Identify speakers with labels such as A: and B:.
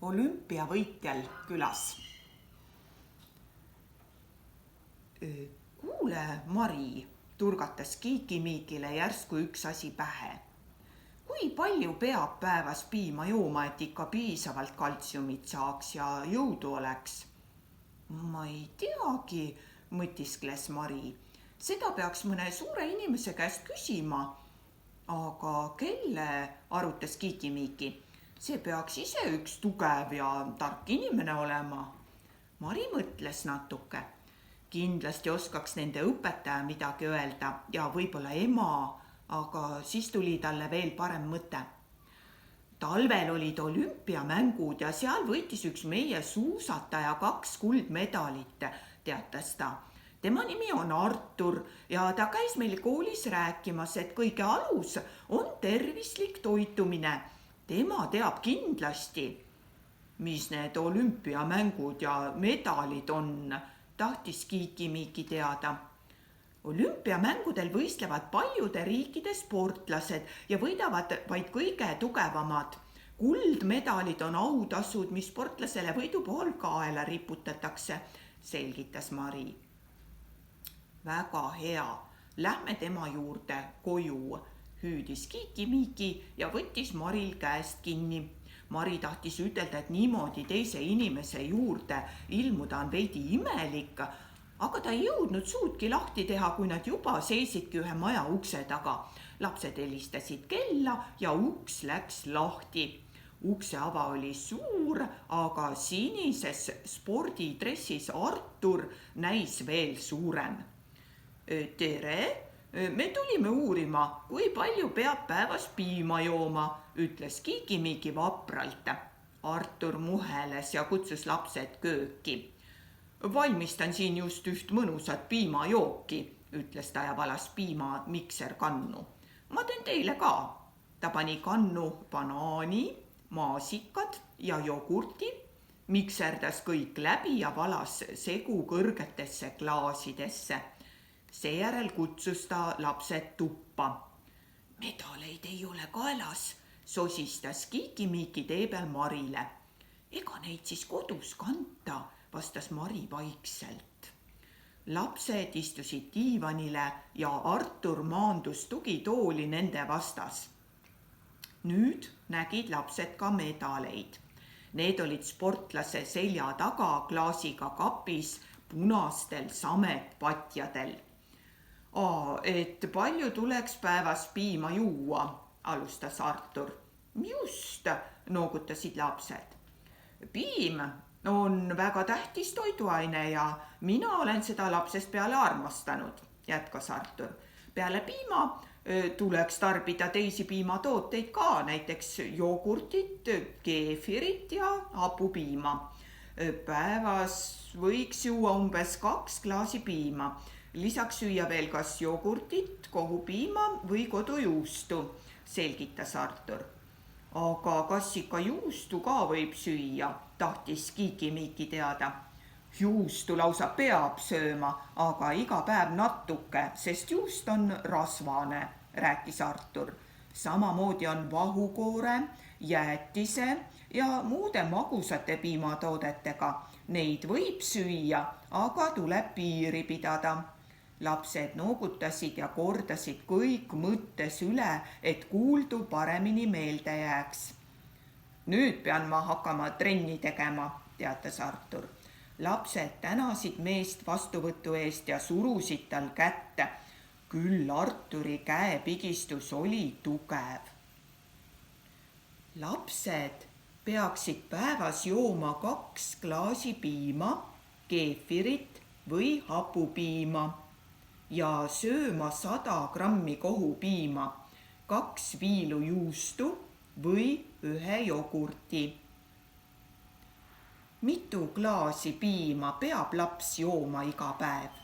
A: olümpiavõitjal külas. Kuule, Mari, turgatas Kiiki-Miikile järsku üks asi pähe. Kui palju peab päevas piima jooma, et ikka piisavalt kaltsiumit saaks ja jõudu oleks? Ma ei teagi, mõtiskles Mari. Seda peaks mõne suure inimese käest küsima. Aga kelle, arutas Kiiki-Miiki. See peaks ise üks tugev ja tark inimene olema. Mari mõtles natuke. Kindlasti oskaks nende õpetaja midagi öelda ja võib-olla ema, aga siis tuli talle veel parem mõte. Talvel olid olümpiamängud ja seal võitis üks meie suusataja 2 kuldmedalit, teatas ta. Tema nimi on Artur ja ta käis meil koolis rääkimas, et kõige alus on tervislik toitumine. Tema teab kindlasti, mis need olümpiamängud ja medalid on, tahtis Kiiki-Miiki teada. Olümpiamängudel võistlevad paljude riikide sportlased ja võidavad vaid kõige tugevamad. Kuldmedalid on autasud, mis sportlasele võidu puhul kaela riputatakse, selgitas Mari. Väga hea, lähme tema juurde koju, hüüdis Kiiki-Miiki ja võttis Maril käest kinni. Mari tahtis ütelda, et niimoodi teise inimese juurde ilmuda on veidi imelik, aga ta ei jõudnud suudki lahti teha, kui nad juba seisidki ühe maja ukse taga. Lapsed helistasid kella ja uks läks lahti. Ukse ava oli suur, aga sinises spordidressis Artur näis veel suurem. Tere, me tulime uurima, kui palju peab päevas piima jooma, ütles Kiiki-Miiki vapralt. Artur muheles ja kutsus lapsed kööki. Valmistan siin just üht mõnusat piimajooki, ütles ta ja valas piima mikserkannu. Ma teen teile ka. Ta pani kannu banaani, maasikad ja jogurti, mikserdas kõik läbi ja valas segu kõrgetesse klaasidesse. Seejärel kutsus ta lapsed tuppa. Medaleid ei ole kaelas, sosistas Kiiki-Miiki tee peal Marile. Ega neid siis kodus kanta, vastas Mari vaikselt. Lapsed istusid diivanile ja Artur maandus tugitooli nende vastas. Nüüd nägid lapsed ka medaleid. Need olid sportlase selja taga klaasiga kapis punastel sametpatjadel. Et palju tuleks päevas piima juua, alustas Artur. Just, noogutasid lapsed. Piim on väga tähtis toiduaine ja mina olen seda lapsest peale armastanud, jätkas Artur. Peale piima tuleks tarbida teisi piimatooteid ka, näiteks jogurtit, keefirit ja hapupiima. Päevas võiks juua umbes 2 klaasi piima. Lisaks süüa veel kas jogurtit, kohupiima või kodujuustu, selgitas Artur. Aga kas ikka juustu ka võib süüa, tahtis Kiiki-Miiki teada. Juustu lausa peab sööma, aga iga päev natuke, sest juust on rasvane, rääkis Artur. Samamoodi on vahukoore, jäätise ja muude magusate piimatoodetega. Neid võib süüa, aga tuleb piiri pidada. Lapsed noogutasid ja kordasid kõik mõttes üle, et kuuldu paremini meelde jääks. Nüüd pean ma hakkama trenni tegema, teatas Artur. Lapsed tänasid meest vastuvõtu eest ja surusid tal kätte. Küll Arturi käepigistus oli tugev. Lapsed peaksid päevas jooma 2 klaasi piima, keefirit või hapupiima ja sööma 100 grammi kohupiima, 2 viilu juustu või 1 jogurti. Mitu klaasi piima peab laps jooma iga päev?